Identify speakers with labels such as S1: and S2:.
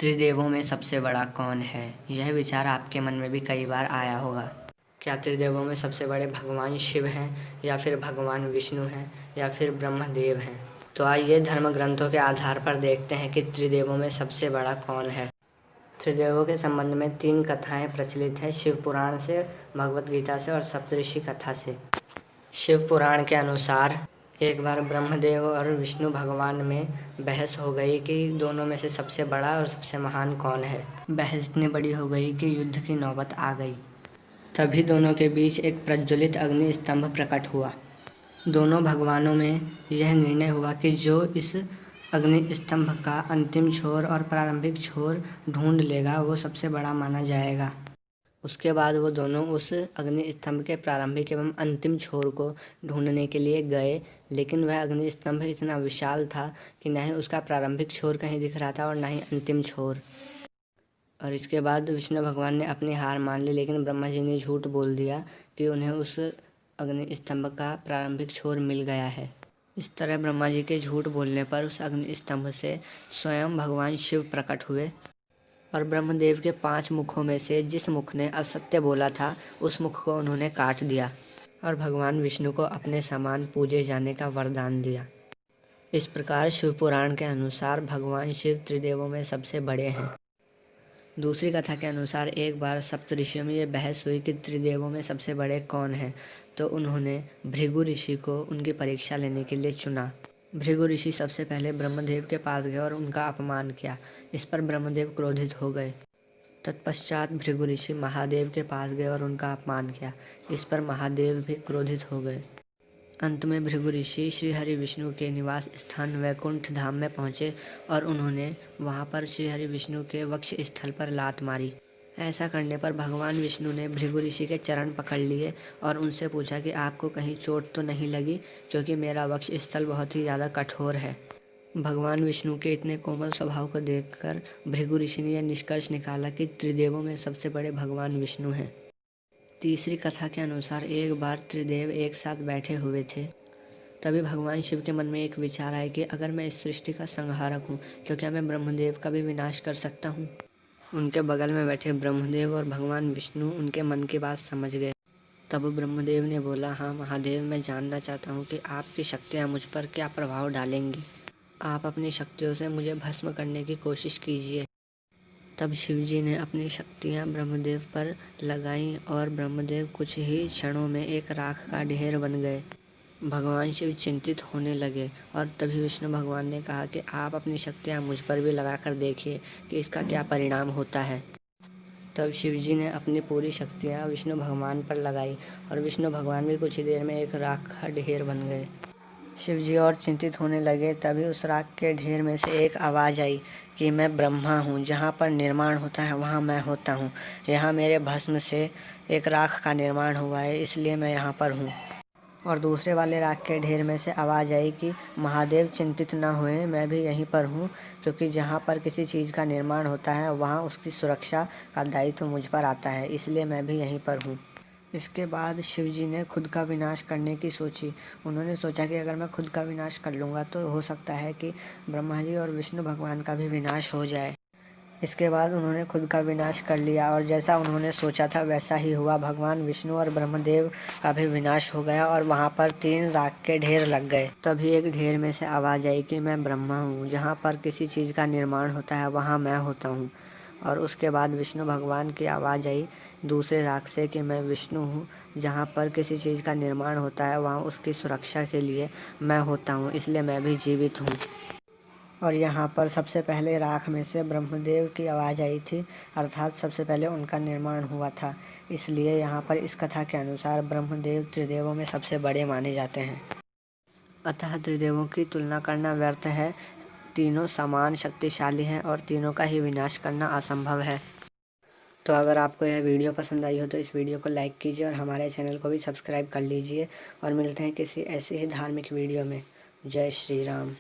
S1: त्रिदेवों में सबसे बड़ा कौन है? यह विचार आपके मन में भी कई बार आया होगा। क्या त्रिदेवों में सबसे बड़े भगवान शिव हैं, या फिर भगवान विष्णु हैं, या फिर ब्रह्मदेव हैं? तो आइए धर्म ग्रंथों के आधार पर देखते हैं कि त्रिदेवों में सबसे बड़ा कौन है। त्रिदेवों के संबंध में 3 कथाएं प्रचलित हैं, शिव पुराण से, भगवत गीता से और सप्तऋषि कथा से। शिव पुराण के अनुसार एक बार ब्रह्मदेव और विष्णु भगवान में बहस हो गई कि दोनों में से सबसे बड़ा और सबसे महान कौन है। बहस इतनी बड़ी हो गई कि युद्ध की नौबत आ गई। तभी दोनों के बीच एक प्रज्वलित अग्नि स्तंभ प्रकट हुआ। दोनों भगवानों में यह निर्णय हुआ कि जो इस अग्नि स्तंभ का अंतिम छोर और प्रारंभिक छोर ढूंढ लेगा वो सबसे बड़ा माना जाएगा। उसके बाद वो दोनों उस अग्नि स्तंभ के प्रारंभिक एवं अंतिम छोर को ढूंढने के लिए गए, लेकिन वह अग्नि स्तंभ इतना विशाल था कि न ही उसका प्रारंभिक छोर कहीं दिख रहा था और न ही अंतिम छोर। और इसके बाद विष्णु भगवान ने अपनी हार मान ली, लेकिन ब्रह्मा जी ने झूठ बोल दिया कि उन्हें उस अग्नि स्तंभ का प्रारंभिक छोर मिल गया है। इस तरह ब्रह्मा जी के झूठ बोलने पर उस अग्नि स्तंभ से स्वयं भगवान शिव प्रकट हुए और ब्रह्मदेव के 5 मुखों में से जिस मुख ने असत्य बोला था उस मुख को उन्होंने काट दिया और भगवान विष्णु को अपने समान पूजे जाने का वरदान दिया। इस प्रकार शिव पुराण के अनुसार भगवान शिव त्रिदेवों में सबसे बड़े हैं। दूसरी कथा के अनुसार एक बार सप्तऋषियों में ये बहस हुई कि त्रिदेवों में सबसे बड़े कौन हैं, तो उन्होंने भृगु ऋषि को उनकी परीक्षा लेने के लिए चुना। भृगु ऋषि सबसे पहले ब्रह्मदेव के पास गए और उनका अपमान किया। इस पर ब्रह्मदेव क्रोधित हो गए। तत्पश्चात भृगु ऋषि महादेव के पास गए और उनका अपमान किया। इस पर महादेव भी क्रोधित हो गए। अंत में भृगु ऋषि श्री हरि विष्णु के निवास स्थान वैकुंठ धाम में पहुँचे और उन्होंने वहाँ पर श्री हरि विष्णु के वक्ष स्थल पर लात मारी। ऐसा करने पर भगवान विष्णु ने भृगु ऋषि के चरण पकड़ लिए और उनसे पूछा कि आपको कहीं चोट तो नहीं लगी, क्योंकि मेरा वक्ष स्थल बहुत ही ज़्यादा कठोर है। भगवान विष्णु के इतने कोमल स्वभाव को देखकर भृगु ऋषि ने यह निष्कर्ष निकाला कि त्रिदेवों में सबसे बड़े भगवान विष्णु हैं। तीसरी कथा के अनुसार एक बार त्रिदेव एक साथ बैठे हुए थे। तभी भगवान शिव के मन में एक विचार आया कि अगर मैं इस सृष्टि का संहारक हूँ, तो क्या मैं ब्रह्मदेव का भी विनाश कर सकता हूँ? उनके बगल में बैठे ब्रह्मदेव और भगवान विष्णु उनके मन की बात समझ गए। तब ब्रह्मदेव ने बोला, हाँ महादेव, मैं जानना चाहता हूँ कि आपकी शक्तियाँ मुझ पर क्या प्रभाव डालेंगी। आप अपनी शक्तियों से मुझे भस्म करने की कोशिश कीजिए। तब शिवजी ने अपनी शक्तियाँ ब्रह्मदेव पर लगाईं और ब्रह्मदेव कुछ ही क्षणों में एक राख का ढेर बन गए। भगवान शिव चिंतित होने लगे और तभी विष्णु भगवान ने कहा कि आप अपनी शक्तियाँ मुझ पर भी लगाकर देखिए कि इसका क्या परिणाम होता है। तब शिवजी ने अपनी पूरी शक्तियाँ विष्णु भगवान पर लगाई और विष्णु भगवान भी कुछ ही देर में एक राख का ढेर बन गए। शिवजी और चिंतित होने लगे। तभी उस राख के ढेर में से एक आवाज़ आई कि मैं ब्रह्मा हूँ, जहाँ पर निर्माण होता है वहाँ मैं होता हूँ। यहाँ मेरे भस्म से एक राख का निर्माण हुआ है, इसलिए मैं यहाँ पर हूँ। और दूसरे वाले राख के ढेर में से आवाज़ आई कि महादेव चिंतित न हुए, मैं भी यहीं पर हूँ, क्योंकि जहाँ पर किसी चीज़ का निर्माण होता है वहाँ उसकी सुरक्षा का दायित्व मुझ पर आता है, इसलिए मैं भी यहीं पर हूँ। इसके बाद शिवजी ने खुद का विनाश करने की सोची। उन्होंने सोचा कि अगर मैं खुद का विनाश कर लूँगा तो हो सकता है कि ब्रह्मा जी और विष्णु भगवान का भी विनाश हो जाए। इसके बाद उन्होंने खुद का विनाश कर लिया और जैसा उन्होंने सोचा था वैसा ही हुआ। भगवान विष्णु और ब्रह्मदेव का भी विनाश हो गया और वहाँ पर 3 राख के ढेर लग गए। तभी एक ढेर में से आवाज़ आई कि मैं ब्रह्मा हूँ, जहाँ पर किसी चीज़ का निर्माण होता है वहाँ मैं होता हूँ। और उसके बाद विष्णु भगवान की आवाज़ आई दूसरे राख से कि मैं विष्णु हूँ, जहाँ पर किसी चीज़ का निर्माण होता है वहाँ उसकी सुरक्षा के लिए मैं होता हूँ, इसलिए मैं भी जीवित हूँ। और यहाँ पर सबसे पहले राख में से ब्रह्मदेव की आवाज़ आई थी, अर्थात सबसे पहले उनका निर्माण हुआ था। इसलिए यहाँ पर इस कथा के अनुसार ब्रह्मदेव त्रिदेवों में सबसे बड़े माने जाते हैं। अतः त्रिदेवों की तुलना करना व्यर्थ है। तीनों समान शक्तिशाली हैं और तीनों का ही विनाश करना असंभव है। तो अगर आपको यह वीडियो पसंद आई हो तो इस वीडियो को लाइक कीजिए और हमारे चैनल को भी सब्सक्राइब कर लीजिए। और मिलते हैं किसी ऐसे ही धार्मिक वीडियो में। जय श्री राम।